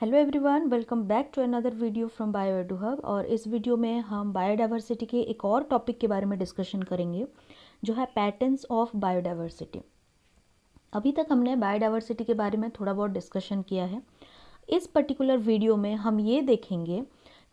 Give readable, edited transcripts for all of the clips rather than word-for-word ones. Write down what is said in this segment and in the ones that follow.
Hello everyone, welcome back to another video from bio hub. और इस video में हम बायोडाइवर्सिटी के एक और टॉपिक के बारे में डिस्कशन करेंगे जो है पैटर्न्स ऑफ बायोडाइवर्सिटी। अभी तक हमने बायोडाइवर्सिटी के बारे में थोड़ा बहुत डिस्कशन किया है। इस पर्टिकुलर वीडियो में हम ये देखेंगे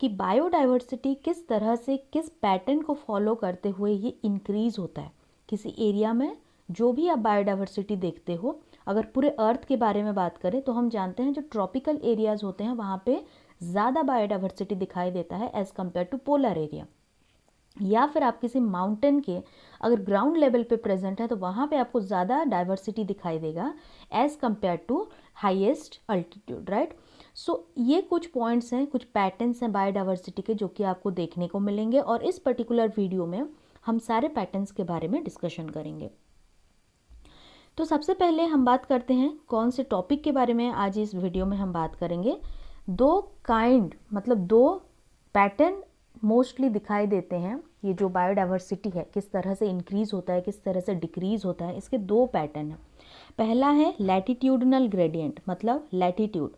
कि बायोडाइवर्सिटी किस तरह से किस पैटर्न को फॉलो करते हुए ये इंक्रीज़ होता है किसी एरिया में। जो भी आप बायोडाइवर्सिटी देखते हो, अगर पूरे अर्थ के बारे में बात करें तो हम जानते हैं जो ट्रॉपिकल एरियाज़ होते हैं वहाँ पे ज़्यादा बायोडाइवर्सिटी दिखाई देता है as compare to polar area. या फिर आप किसी माउंटेन के अगर ग्राउंड लेवल पे प्रेजेंट है तो वहाँ पे आपको ज़्यादा डाइवर्सिटी दिखाई देगा as compare to highest altitude, right. So ये कुछ पॉइंट्स हैं, कुछ पैटर्न्स हैं बायोडाइवर्सिटी के जो कि आपको देखने को मिलेंगे और इस पर्टिकुलर वीडियो में हम सारे पैटर्न्स के बारे में डिस्कशन करेंगे। तो सबसे पहले हम बात करते हैं कौन से टॉपिक के बारे में आज इस वीडियो में हम बात करेंगे। दो पैटर्न मोस्टली दिखाई देते हैं। ये जो बायोडाइवर्सिटी है किस तरह से इंक्रीज होता है, किस तरह से डिक्रीज होता है, इसके दो पैटर्न हैं। पहला है लैटिट्यूडनल ग्रेडियंट मतलब लैटिट्यूड,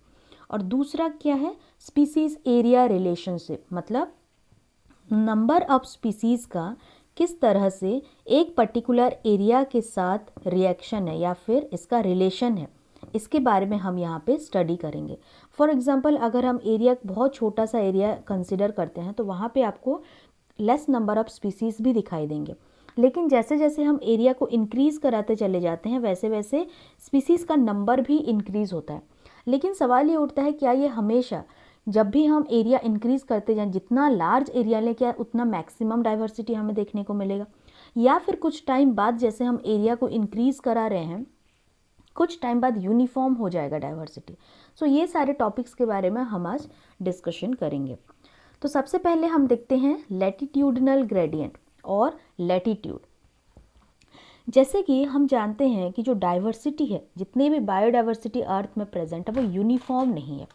और दूसरा क्या है स्पीसीज एरिया रिलेशनशिप मतलब नंबर ऑफ स्पीसीज का किस तरह से एक पर्टिकुलर एरिया के साथ रिएक्शन है या फिर इसका रिलेशन है, इसके बारे में हम यहाँ पे स्टडी करेंगे। फॉर एग्जांपल अगर हम एरिया बहुत छोटा सा एरिया कंसिडर करते हैं तो वहाँ पे आपको लेस नंबर ऑफ स्पीसीज भी दिखाई देंगे, लेकिन जैसे जैसे हम एरिया को इंक्रीज़ कराते चले जाते हैं वैसे वैसे स्पीसीज़ का नंबर भी इंक्रीज़ होता है। लेकिन सवाल ये उठता है क्या ये हमेशा जब भी हम एरिया इंक्रीज़ करते जाएं, जितना लार्ज एरिया लें क्या उतना मैक्सिमम डाइवर्सिटी हमें देखने को मिलेगा, या फिर कुछ टाइम बाद जैसे हम एरिया को इंक्रीज़ करा रहे हैं कुछ टाइम बाद यूनिफॉर्म हो जाएगा डाइवर्सिटी। सो ये सारे टॉपिक्स के बारे में हम आज डिस्कशन करेंगे। तो सबसे पहले हम देखते हैं लैटिट्यूडनल ग्रेडियंट और लैटिट्यूड। जैसे कि हम जानते हैं कि जो डाइवर्सिटी है, जितने भी बायोडाइवर्सिटी अर्थ में प्रेजेंट है वो यूनिफॉर्म नहीं है।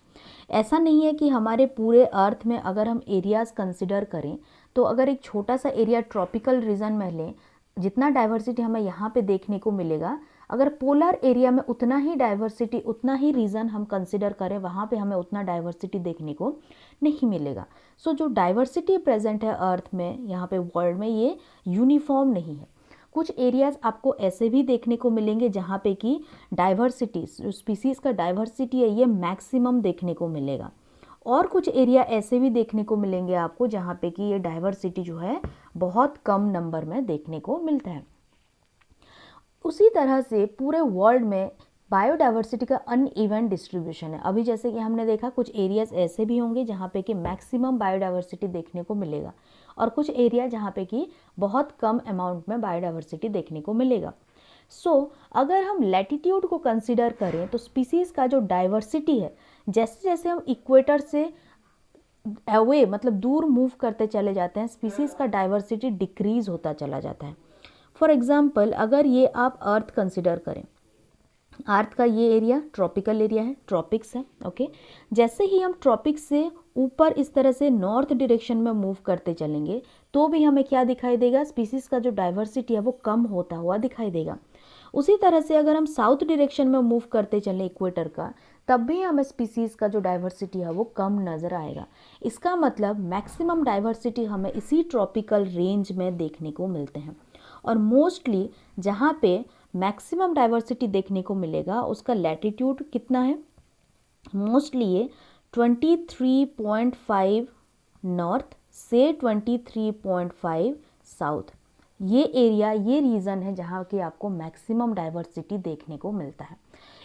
ऐसा नहीं है कि हमारे पूरे अर्थ में अगर हम एरियाज़ कंसिडर करें तो अगर एक छोटा सा एरिया ट्रॉपिकल रीजन में लें, जितना डाइवर्सिटी हमें यहाँ पे देखने को मिलेगा, अगर पोलर एरिया में उतना ही डाइवर्सिटी उतना ही रीजन हम कंसिडर करें वहाँ पे हमें उतना डाइवर्सिटी देखने को नहीं मिलेगा। सो जो डाइवर्सिटी प्रेजेंट है अर्थ में, यहाँ पे वर्ल्ड में, ये यूनिफॉर्म नहीं है। कुछ एरियाज़ आपको ऐसे भी देखने को मिलेंगे जहाँ पे कि डाइवर्सिटी जो स्पीसीज़ का डाइवर्सिटी है ये मैक्सिमम देखने को मिलेगा, और कुछ एरिया ऐसे भी देखने को मिलेंगे आपको जहाँ पे कि ये डाइवर्सिटी जो है बहुत कम नंबर में देखने को मिलता है। उसी तरह से पूरे वर्ल्ड में बायोडाइवर्सिटी का अनइवन डिस्ट्रीब्यूशन है। अभी जैसे कि हमने देखा कुछ एरियाज ऐसे भी होंगे जहाँ पे कि मैक्सिमम बायोडाइवर्सिटी देखने को मिलेगा और कुछ एरिया जहाँ पे कि बहुत कम अमाउंट में बायोडाइवर्सिटी देखने को मिलेगा। अगर हम लैटिट्यूड को कंसिडर करें तो स्पीसीज़ का जो डाइवर्सिटी है जैसे जैसे हम इक्वेटर से अवे मतलब दूर मूव करते चले जाते हैं स्पीसीज़ का डाइवर्सिटी डिक्रीज होता चला जाता है। फॉर एग्जाम्पल अगर ये आप अर्थ कंसिडर करें, अर्थ का ये एरिया ट्रॉपिकल एरिया है, ट्रॉपिक्स है, ओके। जैसे ही हम ट्रॉपिक्स से ऊपर इस तरह से नॉर्थ डायरेक्शन में मूव करते चलेंगे तो भी हमें क्या दिखाई देगा, स्पीसीज़ का जो डाइवर्सिटी है वो कम होता हुआ दिखाई देगा। उसी तरह से अगर हम साउथ डायरेक्शन में मूव करते चलें इक्वेटर का, तब भी हमें स्पीसीज़ का जो डाइवर्सिटी है वो कम नज़र आएगा। इसका मतलब मैक्सिमम डाइवर्सिटी हमें इसी ट्रॉपिकल रेंज में देखने को मिलते हैं, और मोस्टली जहाँ पे मैक्सिमम डाइवर्सिटी देखने को मिलेगा उसका लैटिट्यूड कितना है, मोस्टली ये 23.5 नॉर्थ से 23.5 साउथ, ये एरिया ये रीजन है जहाँ की आपको मैक्सिमम डाइवर्सिटी देखने को मिलता है।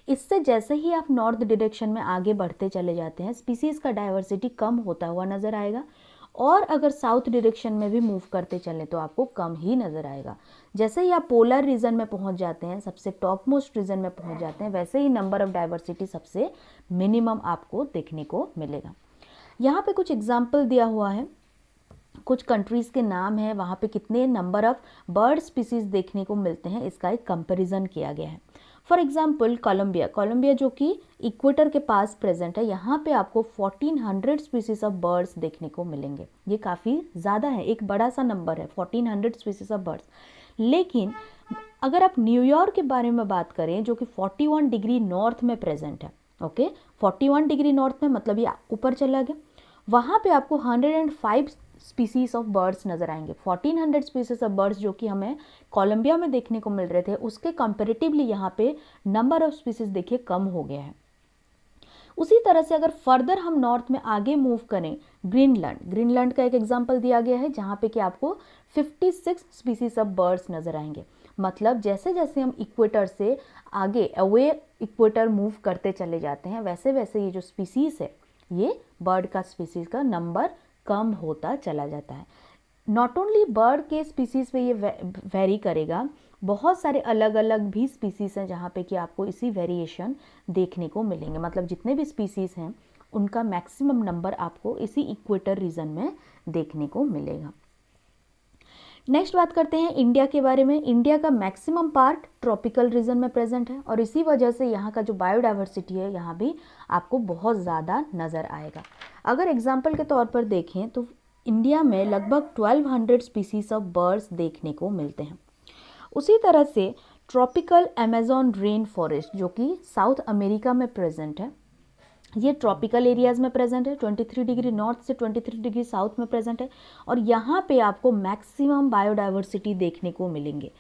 इससे जैसे ही आप नॉर्थ डायरेक्शन में आगे बढ़ते चले जाते हैं स्पीसीज़ का डाइवर्सिटी कम होता हुआ नज़र आएगा, और अगर साउथ डायरेक्शन में भी मूव करते चलें तो आपको कम ही नज़र आएगा। जैसे ही आप पोलर रीजन में पहुंच जाते हैं, सबसे टॉप मोस्ट रीजन में पहुंच जाते हैं, वैसे ही नंबर ऑफ डाइवर्सिटी सबसे मिनिमम आपको देखने को मिलेगा। यहाँ पे कुछ एग्जाम्पल दिया हुआ है, कुछ कंट्रीज़ के नाम है, वहाँ पे कितने नंबर ऑफ बर्ड स्पीसीज़ देखने को मिलते हैं इसका एक कंपैरिजन किया गया है। फॉर एग्जाम्पल कोलंबिया जो कि इक्वेटर के पास प्रेजेंट है, यहाँ पे आपको 1400 स्पीसीज ऑफ बर्ड्स देखने को मिलेंगे। ये काफ़ी ज़्यादा है, एक बड़ा सा नंबर है 1400 स्पीसीज ऑफ बर्ड्स। लेकिन अगर आप न्यूयॉर्क के बारे में बात करें जो कि 41 डिग्री नॉर्थ में प्रेजेंट है, ओके, 41 डिग्री नॉर्थ में, मतलब ये ऊपर चला गया, वहाँ पे आपको 105 स्पीसीज ऑफ बर्ड्स नज़र आएंगे। 1400 स्पीसीज ऑफ बर्ड्स जो कि हमें कोलंबिया में देखने को मिल रहे थे, उसके कंपेरेटिवली यहाँ पे नंबर ऑफ स्पीसीज देखिए कम हो गया है। उसी तरह से अगर फर्दर हम नॉर्थ में आगे मूव करें, ग्रीनलैंड का एक एग्जांपल दिया गया है जहाँ पे कि आपको 56 स्पीसीज ऑफ बर्ड्स नज़र आएंगे। मतलब जैसे जैसे हम इक्वेटर से आगे अवे इक्वेटर मूव करते चले जाते हैं, वैसे वैसे ये जो स्पीसीज है, ये बर्ड का स्पीसीज का नंबर कम होता चला जाता है। नॉट ओनली बर्ड के स्पीसीज पे ये वेरी करेगा, बहुत सारे अलग अलग भी स्पीसीज हैं जहाँ पे कि आपको इसी वेरिएशन देखने को मिलेंगे। मतलब जितने भी स्पीसीज हैं उनका मैक्सिमम नंबर आपको इसी इक्वेटर रीजन में देखने को मिलेगा। नेक्स्ट बात करते हैं इंडिया के बारे में। इंडिया का मैक्सिमम पार्ट ट्रॉपिकल रीजन में प्रेजेंट है और इसी वजह से यहाँ का जो बायोडाइवर्सिटी है यहाँ भी आपको बहुत ज़्यादा नज़र आएगा। अगर एग्जाम्पल के तौर पर देखें तो इंडिया में लगभग 1200 स्पीसीज ऑफ बर्ड्स देखने को मिलते हैं। उसी तरह से ट्रॉपिकल अमेज़न रेन फॉरेस्ट जो कि साउथ अमेरिका में प्रेजेंट है, ये ट्रॉपिकल एरियाज़ में प्रेजेंट है, 23 डिग्री नॉर्थ से 23 डिग्री साउथ में प्रेजेंट है और यहाँ पे आपको मैक्सिमम बायोडाइवर्सिटी देखने को मिलेंगे।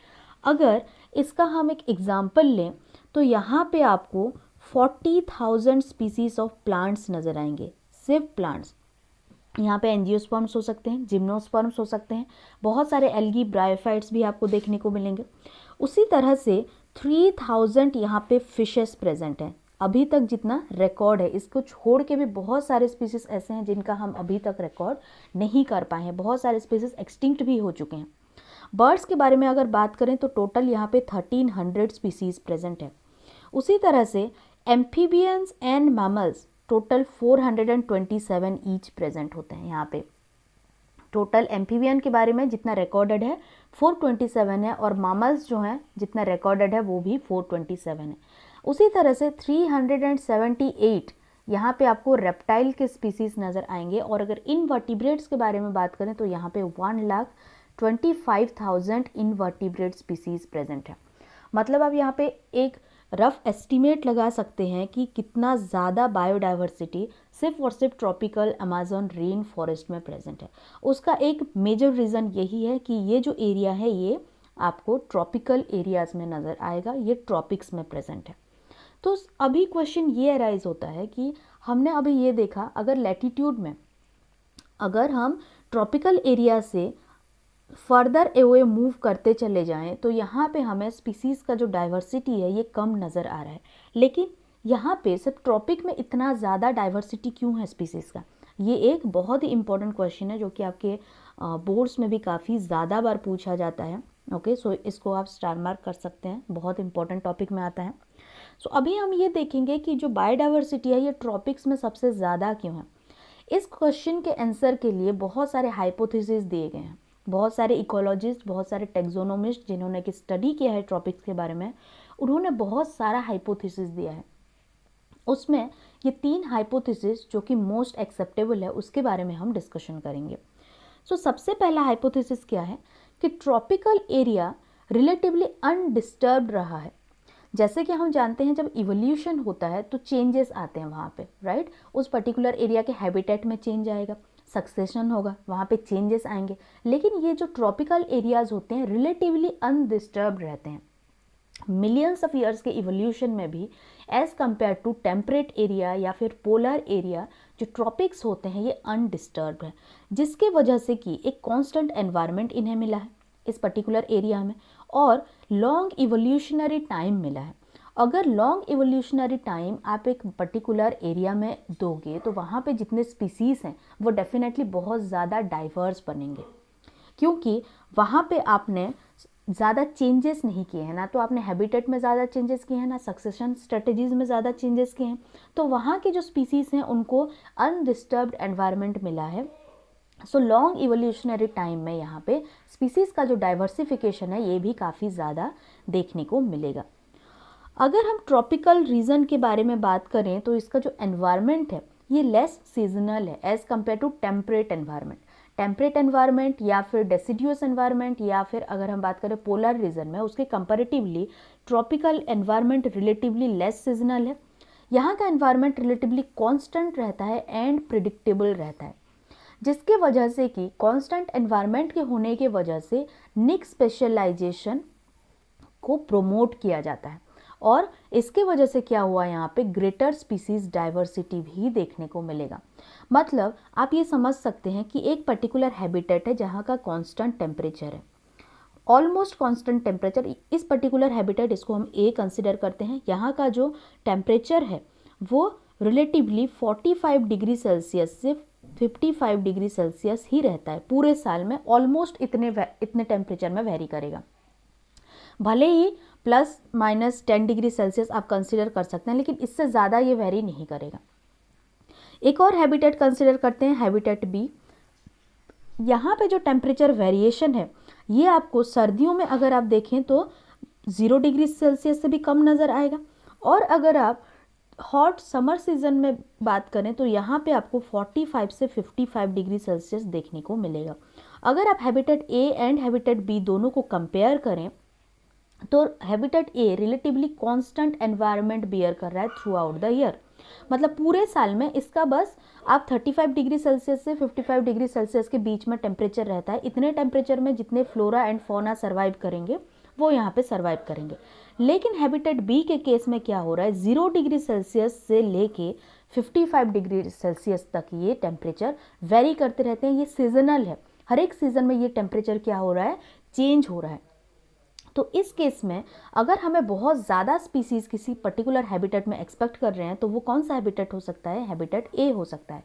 अगर इसका हम एक एग्जांपल लें तो यहाँ पे आपको 40,000 स्पीसीज ऑफ प्लांट्स नज़र आएंगे, सिर्फ प्लांट्स। यहाँ पे एंजियोस्पर्म्स हो सकते हैं, जिम्नोस्पर्म्स हो सकते हैं, बहुत सारे एल्गी ब्रायोफाइट्स भी आपको देखने को मिलेंगे। उसी तरह से 3000 यहाँ पे फिशेस प्रेजेंट हैं। अभी तक जितना रिकॉर्ड है, इसको छोड़ के भी बहुत सारे स्पीसीज ऐसे हैं जिनका हम अभी तक रिकॉर्ड नहीं कर पाए हैं, बहुत सारे स्पीसीज एक्सटिंक्ट भी हो चुके हैं। बर्ड्स के बारे में अगर बात करें तो टोटल यहाँ पे 1300 स्पीसीज प्रेजेंट है। उसी तरह से amphibians and mammals total 427 each present होते हैं। यहाँ पे टोटल एम्फीबियन के बारे में जितना रिकॉर्डेड है 427 है और मैमल्स जो हैं जितना रिकॉर्डेड है वो भी 427 है। उसी तरह से 378 यहाँ पे आपको रेप्टाइल के स्पीसीज नज़र आएंगे और अगर इनवर्टिब्रेट्स के बारे में बात करें तो यहाँ पे 1,25,000 इनवर्टिब्रेट स्पीसीज प्रेजेंट है। मतलब आप यहाँ पे एक रफ एस्टिमेट लगा सकते हैं कि कितना ज़्यादा बायोडाइवर्सिटी सिर्फ और सिर्फ ट्रॉपिकल अमेज़न रेन फॉरेस्ट में प्रेजेंट है। उसका एक मेजर रीज़न यही है कि ये जो एरिया है ये आपको ट्रॉपिकल एरियाज़ में नज़र आएगा, ये ट्रॉपिक्स में प्रेजेंट है। तो अभी क्वेश्चन ये अराइज होता है कि हमने अभी ये देखा, अगर लैटिट्यूड में अगर हम ट्रॉपिकल एरिया से फर्दर अवे मूव करते चले जाएं तो यहाँ पे हमें स्पीसीज़ का जो डाइवर्सिटी है ये कम नज़र आ रहा है। लेकिन यहाँ पे सिर्फ ट्रॉपिक में इतना ज़्यादा डाइवर्सिटी क्यों है स्पीसीज़ का, ये एक बहुत ही इंपॉर्टेंट क्वेश्चन है जो कि आपके बोर्ड्स में भी काफ़ी ज़्यादा बार पूछा जाता है। ओके, सो इसको आप स्टार मार्क कर सकते हैं, बहुत इंपॉर्टेंट टॉपिक में आता है। सो अभी हम ये देखेंगे कि जो बायोडाइवर्सिटी है ये ट्रॉपिक्स में सबसे ज़्यादा क्यों है। इस क्वेश्चन के आंसर के लिए बहुत सारे हाइपोथेसिस दिए गए हैं, बहुत सारे इकोलॉजिस्ट, बहुत सारे टेक्सोनोमिस्ट जिन्होंने कि स्टडी किया है ट्रॉपिक्स के बारे में, उन्होंने बहुत सारा हाइपोथेसिस दिया है। उसमें ये 3 हाइपोथेसिस जो कि मोस्ट एक्सेप्टेबल है उसके बारे में हम डिस्कशन करेंगे। सो सबसे पहला हाइपोथेसिस क्या है कि ट्रॉपिकल एरिया रिलेटिवली अनडिस्टर्ब्ड रहा है। जैसे कि हम जानते हैं जब इवोल्यूशन होता है तो चेंजेस आते हैं वहाँ पे, राइट। उस पर्टिकुलर एरिया के हैबिटेट में चेंज आएगा, सक्सेशन होगा, वहाँ पे चेंजेस आएंगे। लेकिन ये जो ट्रॉपिकल एरियाज होते हैं रिलेटिवली अनडिस्टर्ब्ड रहते हैं। मिलियंस ऑफ ईयर्स के इवोल्यूशन में भी as compare to temperate area या फिर पोलर एरिया जो ट्रॉपिक्स होते हैं ये अनडिस्टर्ब्ड है, जिसके वजह से कि एक कांस्टेंट एनवायरनमेंट इन्हें मिला है इस पर्टिकुलर एरिया में और लॉन्ग इवोल्यूशनरी टाइम मिला है। अगर लॉन्ग इवोल्यूशनरी टाइम आप एक पर्टिकुलर एरिया में दोगे तो वहाँ पे जितने स्पीसीज हैं वो डेफिनेटली बहुत ज़्यादा डाइवर्स बनेंगे, क्योंकि वहाँ पे आपने ज़्यादा चेंजेस नहीं किए हैं, ना तो आपने हैबिटेट में ज़्यादा चेंजेस किए हैं, ना सक्सेशन स्ट्रेटजीज में ज़्यादा चेंजेस किए हैं। तो वहाँ के जो स्पीसीज हैं उनको अनडिस्टर्ब्ड एनवायरनमेंट मिला है। सो लॉन्ग इवोल्यूशनरी टाइम में यहाँ पे स्पीसीज का जो डाइवर्सिफिकेशन है ये भी काफ़ी ज़्यादा देखने को मिलेगा। अगर हम ट्रॉपिकल रीजन के बारे में बात करें तो इसका जो एनवायरनमेंट है ये लेस सीजनल है as compare to temperate environment. Temperate environment या फिर डेसिडियस एनवायरनमेंट या फिर अगर हम बात करें पोलर रीजन में उसके comparatively tropical environment relatively less seasonal है। यहाँ का एनवायरनमेंट रिलेटिवली कांस्टेंट रहता है एंड प्रिडिक्टेबल रहता है, जिसके वजह से कि कांस्टेंट एनवायरनमेंट के होने के वजह से निक स्पेशलाइजेशन को प्रोमोट किया जाता है और इसके वजह से क्या हुआ, यहाँ पे ग्रेटर स्पीसीज डाइवर्सिटी भी देखने को मिलेगा। मतलब आप ये समझ सकते हैं कि एक पर्टिकुलर हैबिटेट है जहाँ का कांस्टेंट टेम्परेचर है, ऑलमोस्ट कांस्टेंट टेम्परेचर, इस पर्टिकुलर हैबिटेट, इसको हम ए कंसिडर करते हैं। यहाँ का जो टेम्परेचर है वो रिलेटिवली 45 डिग्री सेल्सियस से 55 डिग्री सेल्सियस ही रहता है पूरे साल में, ऑलमोस्ट इतने टेम्परेचर में वेरी करेगा। भले ही प्लस माइनस 10 डिग्री सेल्सियस आप कंसिडर कर सकते हैं, लेकिन इससे ज़्यादा ये वेरी नहीं करेगा। एक और हैबिटेट कंसिडर करते हैं, हैबिटेट बी। यहाँ पे जो टेम्परेचर वेरिएशन है ये आपको सर्दियों में अगर आप देखें तो 0 डिग्री सेल्सियस से भी कम नज़र आएगा, और अगर आप हॉट समर सीजन में बात करें तो यहाँ पे आपको 45 से 55 डिग्री सेल्सियस देखने को मिलेगा। अगर आप habitat A and habitat B दोनों को कंपेयर करें तो habitat A relatively constant environment bear कर रहा है थ्रू आउट द ईयर, मतलब पूरे साल में इसका बस आप 35 डिग्री सेल्सियस से 55 डिग्री सेल्सियस के बीच में टेम्परेचर रहता है। इतने टेम्परेचर में जितने फ्लोरा एंड फौना सर्वाइव करेंगे वो यहाँ पे सर्वाइव करेंगे। लेकिन हैबिटेट बी के केस में क्या हो रहा है, 0 डिग्री सेल्सियस से लेके 55 डिग्री सेल्सियस तक ये टेम्परेचर वेरी करते रहते हैं। ये सीजनल है, हर एक सीजन में ये टेम्परेचर क्या हो रहा है, चेंज हो रहा है। तो इस केस में अगर हमें बहुत ज़्यादा स्पीसीज़ किसी पर्टिकुलर हैबिटेट में एक्सपेक्ट कर रहे हैं तो वो कौन सा हैबिटेट हो सकता है, हैबिटेट ए हो सकता है,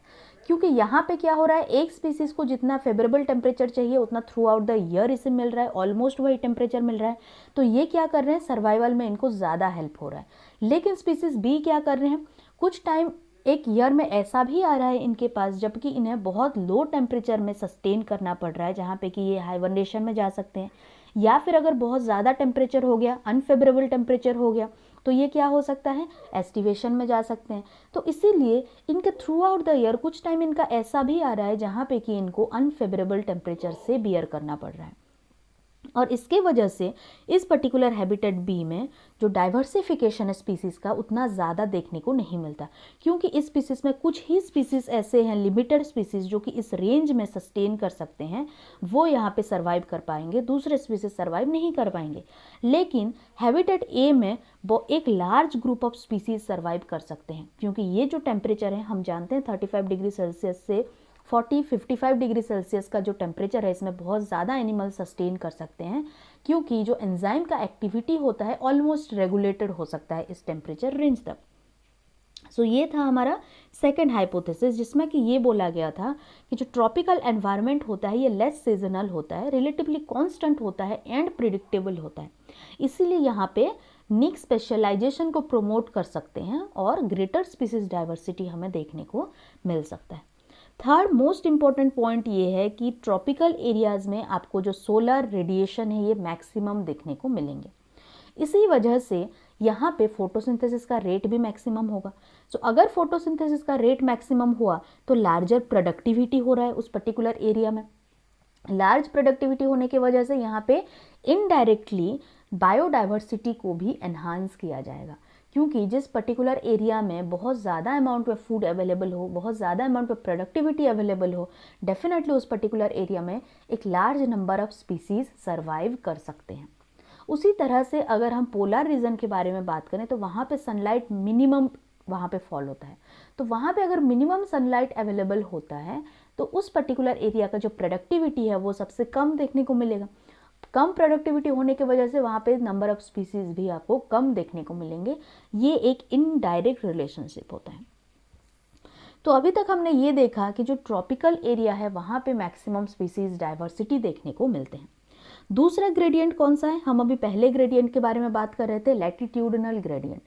क्योंकि यहाँ पे क्या हो रहा है, एक स्पीसीज़ को जितना फेवरेबल टेम्परेचर चाहिए उतना थ्रू आउट द ईयर इसे मिल रहा है, ऑलमोस्ट वही टेम्परेचर मिल रहा है। तो ये क्या कर रहे हैं, सर्वाइवल में इनको ज़्यादा हेल्प हो रहा है। लेकिन स्पीसीज़ बी क्या कर रहे हैं, कुछ टाइम एक ईयर में ऐसा भी आ रहा है इनके पास जबकि इन्हें बहुत लो टेम्परेचर में सस्टेन करना पड़ रहा है, जहाँ पे कि ये हाइबरनेशन में जा सकते हैं, या फिर अगर बहुत ज़्यादा टेम्परेचर हो गया, अनफेवरेबल टेम्परेचर हो गया, तो ये क्या हो सकता है, एस्टिवेशन में जा सकते हैं। तो इसीलिए इनके थ्रू आउट द ईयर कुछ टाइम इनका ऐसा भी आ रहा है जहाँ पे कि इनको अनफेवरेबल टेम्परेचर से बियर करना पड़ रहा है, और इसके वजह से इस पर्टिकुलर हैबिटेट बी में जो डाइवर्सिफिकेशन है स्पीसीज़ का उतना ज़्यादा देखने को नहीं मिलता, क्योंकि इस स्पीसीज़ में कुछ ही स्पीसीज़ ऐसे हैं, लिमिटेड स्पीसीज़, जो कि इस रेंज में सस्टेन कर सकते हैं, वो यहाँ पे सर्वाइव कर पाएंगे, दूसरे स्पीसीज़ सर्वाइव नहीं कर पाएंगे। लेकिन हैबिटेट ए में वो एक large group of species survive कर सकते हैं, क्योंकि ये जो टेम्परेचर है हम जानते हैं 35 डिग्री सेल्सियस से 40-55 डिग्री सेल्सियस का जो टेम्परेचर है इसमें बहुत ज़्यादा एनिमल सस्टेन कर सकते हैं, क्योंकि जो एंजाइम का एक्टिविटी होता है ऑलमोस्ट रेगुलेटेड हो सकता है इस टेम्परेचर रेंज तक। सो ये था हमारा सेकंड हाइपोथेसिस, जिसमें कि ये बोला गया था कि जो ट्रॉपिकल एनवायरनमेंट होता है ये लेस सीजनल होता है, रिलेटिवली कांस्टेंट होता है एंड प्रिडिक्टेबल होता है, इसीलिए यहाँ पे निक स्पेशलाइजेशन को प्रमोट कर सकते हैं और ग्रेटर स्पीसीज डाइवर्सिटी हमें देखने को मिल सकता है। थर्ड मोस्ट इम्पॉर्टेंट पॉइंट ये है कि ट्रॉपिकल एरियाज़ में आपको जो सोलर रेडिएशन है ये मैक्सिमम देखने को मिलेंगे, इसी वजह से यहाँ पे फोटोसिंथेसिस का रेट भी मैक्सिमम होगा। सो अगर फोटोसिंथेसिस का रेट मैक्सिमम हुआ तो लार्जर प्रोडक्टिविटी हो रहा है उस पर्टिकुलर एरिया में, लार्ज प्रोडक्टिविटी होने की वजह से यहाँ पे इनडायरेक्टली बायोडाइवर्सिटी को भी एनहांस किया जाएगा, क्योंकि जिस पर्टिकुलर एरिया में बहुत ज़्यादा अमाउंट में फूड अवेलेबल हो, बहुत ज़्यादा अमाउंट में प्रोडक्टिविटी अवेलेबल हो, डेफिनेटली उस पर्टिकुलर एरिया में एक large number of species survive कर सकते हैं। उसी तरह से अगर हम पोलर रीजन के बारे में बात करें तो वहाँ पे सनलाइट मिनिमम वहाँ पे फॉल होता है, तो वहाँ पे अगर मिनिमम सनलाइट अवेलेबल होता है तो उस पर्टिकुलर एरिया का जो प्रोडक्टिविटी है वो सबसे कम देखने को मिलेगा। कम प्रोडक्टिविटी होने की वजह से वहाँ पे नंबर ऑफ स्पीसीज भी आपको कम देखने को मिलेंगे। ये एक इनडायरेक्ट रिलेशनशिप होता है। तो अभी तक हमने ये देखा कि जो ट्रॉपिकल एरिया है वहाँ पे मैक्सिमम स्पीसीज डाइवर्सिटी देखने को मिलते हैं। दूसरा ग्रेडियंट कौन सा है, हम अभी पहले ग्रेडियंट के बारे में बात कर रहे थे, लैटिट्यूडनल ग्रेडियंट।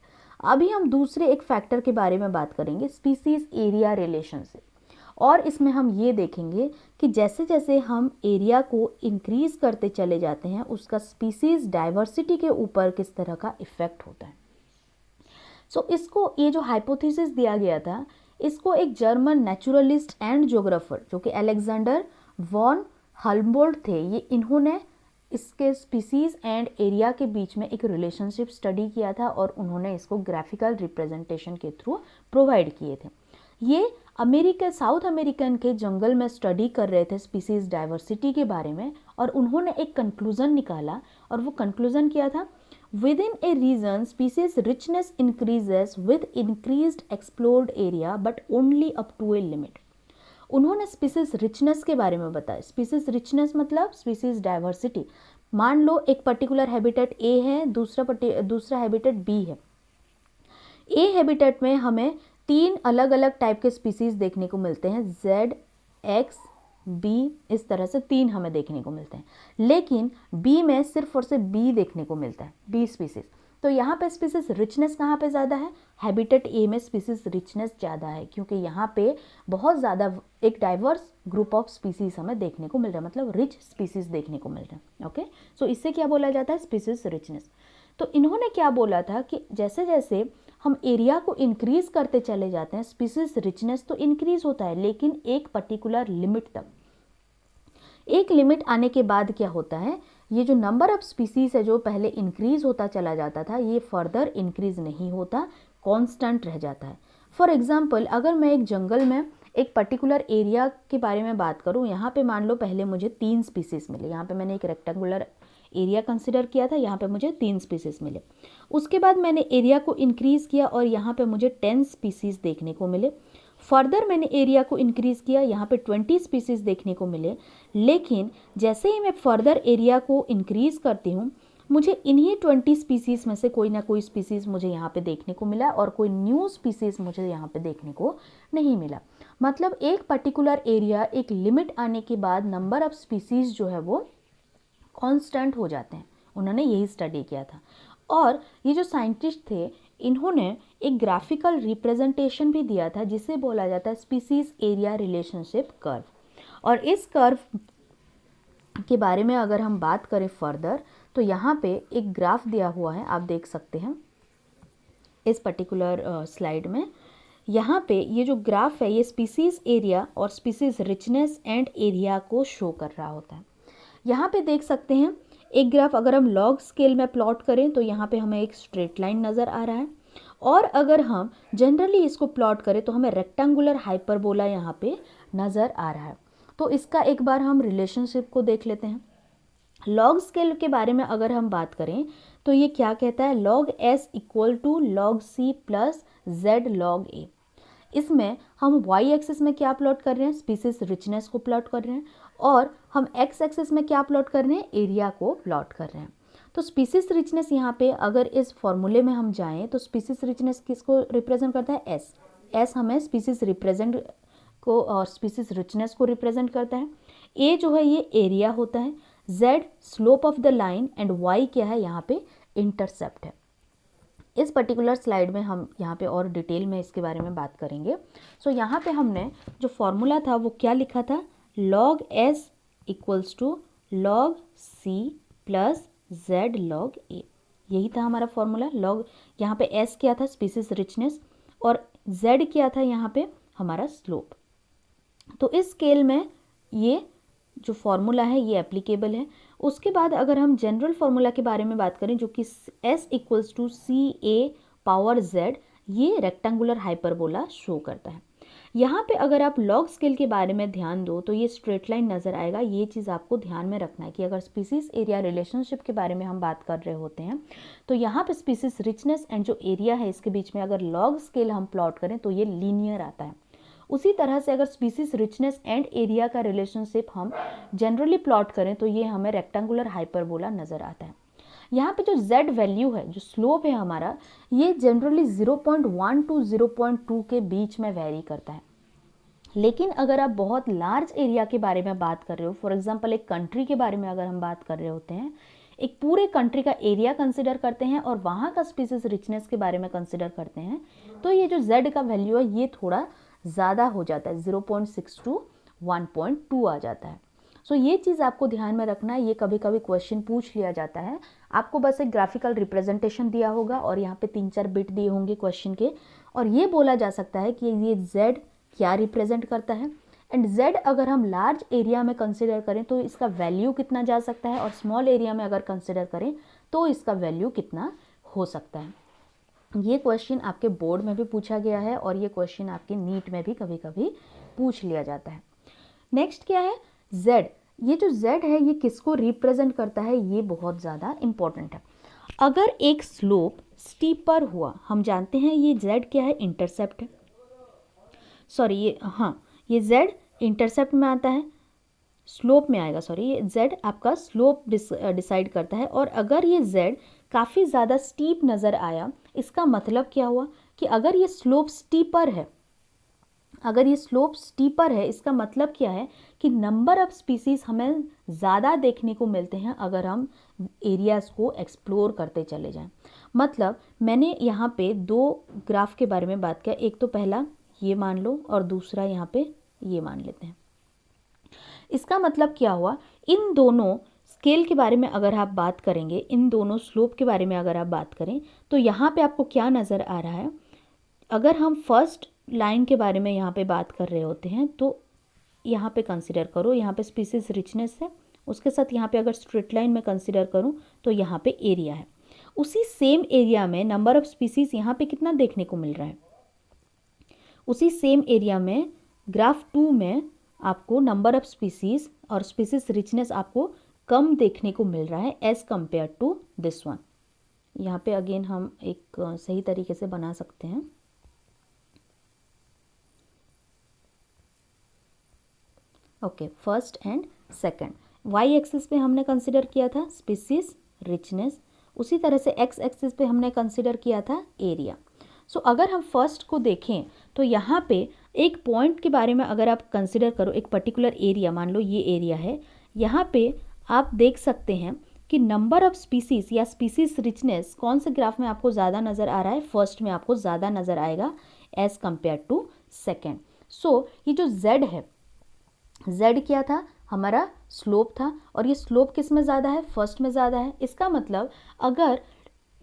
अभी हम दूसरे एक फैक्टर के बारे में बात करेंगे, स्पीसीज एरिया रिलेशनशिप, और इसमें हम ये देखेंगे कि जैसे जैसे हम एरिया को इंक्रीज करते चले जाते हैं उसका स्पीसीज डाइवर्सिटी के ऊपर किस तरह का इफेक्ट होता है। सो इसको, ये जो हाइपोथेसिस दिया गया था, इसको एक जर्मन नेचुरलिस्ट एंड ज्योग्राफर जो कि अलेक्जेंडर वॉन हम्बोल्ट थे, ये इन्होंने इसके स्पीसीज़ एंड एरिया के बीच में एक रिलेशनशिप स्टडी किया था और उन्होंने इसको ग्राफिकल रिप्रेजेंटेशन के थ्रू प्रोवाइड किए थे। ये साउथ अमेरिकन के जंगल में स्टडी कर रहे थे स्पीसीज डाइवर्सिटी के बारे में, और उन्होंने एक कंक्लूजन निकाला, और वो कंक्लूजन क्या था, within a region species richness increases with increased explored area but only up to a limit. उन्होंने स्पीसीज रिचनेस के बारे में बताया। स्पीसीज रिचनेस मतलब स्पीसीज डाइवर्सिटी। मान लो एक पर्टिकुलर हैबिटेट ए है, दूसरा हैबिटेट बी है। ए हैबिटेट में हमें 3 अलग अलग टाइप के स्पीसीज देखने को मिलते हैं, Z, X, B, इस तरह से 3 हमें देखने को मिलते हैं। लेकिन B में सिर्फ और सिर्फ B देखने को मिलता है, B स्पीसीज। तो यहाँ पे स्पीसीज रिचनेस कहाँ पे ज़्यादा है, हैबिटेट ए में स्पीसीज रिचनेस ज़्यादा है, क्योंकि यहाँ पे बहुत ज़्यादा एक डाइवर्स ग्रुप ऑफ स्पीसीज हमें देखने को मिल रहा है, मतलब रिच स्पीसीज देखने को मिल रहे हैं। ओके, सो इससे क्या बोला जाता है, स्पीसीज रिचनेस। तो इन्होंने क्या बोला था कि जैसे जैसे हम एरिया को इंक्रीज करते चले जाते हैं, स्पीसीज रिचनेस तो इंक्रीज होता है, लेकिन एक पर्टिकुलर लिमिट तक। एक लिमिट आने के बाद क्या होता है, ये जो नंबर ऑफ स्पीसीज है जो पहले इंक्रीज होता चला जाता था, ये फर्दर इंक्रीज नहीं होता, कांस्टेंट रह जाता है। फॉर एग्जांपल, अगर मैं एक जंगल में एक पर्टिकुलर एरिया के बारे में बात करूं, यहाँ पे मान लो पहले मुझे 3 स्पीसीज मिले, यहाँ पे मैंने एक रेक्टेंगुलर एरिया कंसिडर किया था, यहाँ पे मुझे 3 स्पीसीज मिले। उसके बाद मैंने एरिया को इंक्रीज़ किया और यहाँ पे मुझे 10 स्पीसीज देखने को मिले। फर्दर मैंने एरिया को इंक्रीज़ किया, यहाँ पे 20 स्पीसीज देखने को मिले। लेकिन जैसे ही मैं फर्दर एरिया को इंक्रीज़ करती हूँ, मुझे इन्हीं 20 स्पीसीज में से कोई ना कोई स्पीसीज मुझे यहाँ पे देखने को मिला और कोई न्यू स्पीसीज मुझे यहाँ पे देखने को नहीं मिला। मतलब एक पर्टिकुलर एरिया, एक लिमिट आने के बाद नंबर ऑफ स्पीसीज जो है वो कांस्टेंट हो जाते हैं। उन्होंने यही स्टडी किया था। और ये जो साइंटिस्ट थे, इन्होंने एक ग्राफिकल रिप्रेजेंटेशन भी दिया था जिसे बोला जाता है स्पीसीज एरिया रिलेशनशिप कर्व। और इस कर्व के बारे में अगर हम बात करें फर्दर, तो यहाँ पे एक ग्राफ दिया हुआ है, आप देख सकते हैं इस पर्टिकुलर स्लाइड में। यहाँ पे ये जो ग्राफ है, ये स्पीसीज एरिया और स्पीसीज रिचनेस एंड एरिया को शो कर रहा होता है। यहाँ पे देख सकते हैं एक ग्राफ अगर हम लॉग स्केल में प्लॉट करें तो यहाँ पे हमें एक स्ट्रेट लाइन नज़र आ रहा है, और अगर हम जनरली इसको प्लॉट करें तो हमें रेक्टेंगुलर हाइपरबोला यहाँ पे नज़र आ रहा है। तो इसका एक बार हम रिलेशनशिप को देख लेते हैं। लॉग स्केल के बारे में अगर हम बात करें तो ये क्या कहता है, log s equal to log c plus z log a। इसमें हम y एक्सिस में क्या प्लॉट कर रहे हैं, स्पीसीज रिचनेस को प्लॉट कर रहे हैं, और हम x एक्सिस में क्या प्लॉट कर रहे हैं, एरिया को प्लॉट कर रहे हैं। तो स्पीसीज रिचनेस यहाँ पे अगर इस फॉर्मूले में हम जाएं तो स्पीसीज रिचनेस किसको रिप्रेजेंट करता है, s हमें स्पीसीज रिप्रेजेंट को और स्पीसीज रिचनेस को रिप्रेजेंट करता है। a जो है ये एरिया होता है, z slope of the line and y क्या है, यहाँ पे इंटरसेप्ट है। इस पर्टिकुलर स्लाइड में हम यहाँ पे और डिटेल में इसके बारे में बात करेंगे। सो यहाँ पे हमने जो फॉर्मूला था वो क्या लिखा था, log s equals to log c plus z log a, यही था हमारा फॉर्मूला। log यहाँ पे s क्या था, स्पीसीज रिचनेस, और z क्या था यहाँ पे हमारा स्लोप। तो इस स्केल में ये जो फॉर्मूला है ये एप्लीकेबल है। उसके बाद अगर हम जनरल फार्मूला के बारे में बात करें जो कि s equals to C A power z, ये रेक्टेंगुलर हाइपरबोला शो करता है। यहाँ पे अगर आप लॉग स्केल के बारे में ध्यान दो तो ये स्ट्रेट लाइन नज़र आएगा। ये चीज़ आपको ध्यान में रखना है कि अगर स्पीसीज एरिया रिलेशनशिप के बारे में हम बात कर रहे होते हैं तो यहाँ पे स्पीसीज रिचनेस एंड जो एरिया है इसके बीच में अगर लॉग स्केल हम प्लॉट करें तो ये लीनियर आता है। उसी तरह से अगर स्पीसीज रिचनेस एंड एरिया का रिलेशनशिप हम जनरली प्लॉट करें तो ये हमें रेक्टेंगुलर हाइपरबोला नज़र आता है। यहाँ पे जो z वैल्यू है, जो स्लोप है हमारा, ये जनरली 0.1 टू 0.2 के बीच में वेरी करता है। लेकिन अगर आप बहुत लार्ज एरिया के बारे में बात कर रहे हो, फॉर एग्जांपल एक कंट्री के बारे में अगर हम बात कर रहे होते हैं, एक पूरे कंट्री का एरिया कंसिडर करते हैं और वहाँ का स्पीसीज रिचनेस के बारे में कंसिडर करते हैं, तो ये जो z का वैल्यू है ये थोड़ा ज़्यादा हो जाता है, 0.6 टू 1.2 आ जाता है। सो ये चीज़ आपको ध्यान में रखना है। ये कभी कभी क्वेश्चन पूछ लिया जाता है, आपको बस एक ग्राफिकल रिप्रेजेंटेशन दिया होगा और यहाँ पे 3-4 बिट दिए होंगे क्वेश्चन के, और ये बोला जा सकता है कि ये z क्या रिप्रेजेंट करता है एंड z अगर हम लार्ज एरिया में कंसिडर करें तो इसका वैल्यू कितना जा सकता है, और स्मॉल एरिया में अगर कंसिडर करें तो इसका वैल्यू कितना हो सकता है। ये क्वेश्चन आपके बोर्ड में भी पूछा गया है और ये क्वेश्चन आपके नीट में भी कभी कभी पूछ लिया जाता है। नेक्स्ट क्या है, z। ये जो z है ये किसको रिप्रेजेंट करता है, ये बहुत ज़्यादा इंपॉर्टेंट है। अगर एक स्लोप स्टीपर हुआ, हम जानते हैं ये z क्या है, इंटरसेप्ट है, सॉरी ये ये z इंटरसेप्ट में आता है, स्लोप में आएगा, सॉरी ये z आपका स्लोप डिसाइड करता है। और अगर ये z काफ़ी ज़्यादा स्टीप नज़र आया, इसका मतलब क्या हुआ कि अगर ये स्लोप स्टीपर है, अगर ये स्लोप स्टीपर है इसका मतलब क्या है कि नंबर ऑफ स्पीसीज हमें ज़्यादा देखने को मिलते हैं अगर हम एरियाज़ को एक्सप्लोर करते चले जाएं। मतलब मैंने यहाँ पे दो ग्राफ के बारे में बात किया, एक तो पहला ये मान लो और दूसरा यहाँ पे ये मान लेते हैं। इसका मतलब क्या हुआ, इन दोनों स्केल के बारे में अगर आप बात करेंगे, इन दोनों स्लोप के बारे में अगर आप बात करें तो यहाँ पे आपको क्या नज़र आ रहा है, अगर हम फर्स्ट लाइन के बारे में यहाँ पे बात कर रहे होते हैं तो यहाँ पे कंसिडर करो, यहाँ पे स्पीसीज रिचनेस है, उसके साथ यहाँ पे अगर स्ट्रेट लाइन में कंसिडर करूँ तो यहाँ पे एरिया है। उसी सेम एरिया में नंबर ऑफ स्पीसीज यहाँ पे कितना देखने को मिल रहा है, उसी सेम एरिया में ग्राफ 2 में आपको नंबर ऑफ स्पीसीज और स्पीसीज रिचनेस आपको कम देखने को मिल रहा है as compare to this one. यहाँ पे अगेन हम एक सही तरीके से बना सकते हैं। Okay, first and second, Y axis पे हमने कंसिडर किया था स्पीसीज रिचनेस, उसी तरह से एक्स एक्सिस पे हमने कंसिडर किया था एरिया। सो अगर हम फर्स्ट को देखें तो यहाँ पे एक पॉइंट के बारे में अगर आप कंसिडर करो, एक पर्टिकुलर एरिया, मान लो ये एरिया है, यहाँ पे आप देख सकते हैं कि नंबर ऑफ स्पीसीज या स्पीसीज रिचनेस कौन से ग्राफ में आपको ज़्यादा नज़र आ रहा है, फर्स्ट में आपको ज़्यादा नज़र आएगा एज कंपेयर टू सेकेंड। सो ये जो z है, z क्या था, हमारा स्लोप था, और ये स्लोप किस में ज़्यादा है, फर्स्ट में ज़्यादा है। इसका मतलब अगर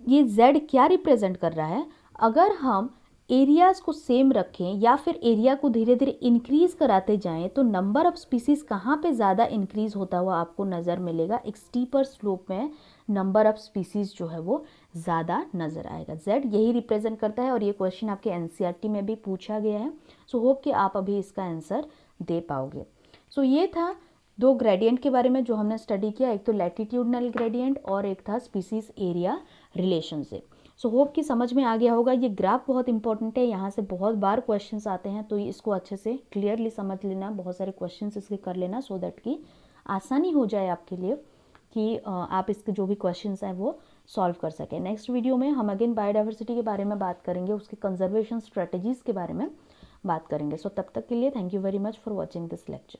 ये z क्या रिप्रेजेंट कर रहा है, अगर हम एरियाज़ को सेम रखें या फिर एरिया को धीरे धीरे इंक्रीज़ कराते जाएं तो नंबर ऑफ स्पीसीज़ कहाँ पे ज़्यादा इंक्रीज़ होता हुआ आपको नज़र मिलेगा, एक स्टीपर स्लोप में नंबर ऑफ स्पीसीज़ जो है वो ज़्यादा नज़र आएगा। z यही रिप्रेजेंट करता है और ये क्वेश्चन आपके एनसीईआरटी में भी पूछा गया है। सो होप कि आप अभी इसका आंसर दे पाओगे। सो ये था दो ग्रेडियंट के बारे में जो हमने स्टडी किया, एक तो लैटिट्यूडनल ग्रेडियंट और एक था species area relationship. So hope कि समझ में आ गया होगा। ये ग्राफ बहुत इंपॉर्टेंट है, यहाँ से बहुत बार क्वेश्चंस आते हैं, तो इसको अच्छे से क्लियरली समझ लेना, बहुत सारे क्वेश्चंस इसके कर लेना सो दैट कि आसानी हो जाए आपके लिए कि आप इसके जो भी क्वेश्चंस हैं वो सॉल्व कर सकें। नेक्स्ट वीडियो में हम अगेन बायोडाइवर्सिटी के बारे में बात करेंगे, उसके कंजर्वेशन स्ट्रेटजीज़ के बारे में बात करेंगे। सो तब तक के लिए thank you very much for watching this lecture.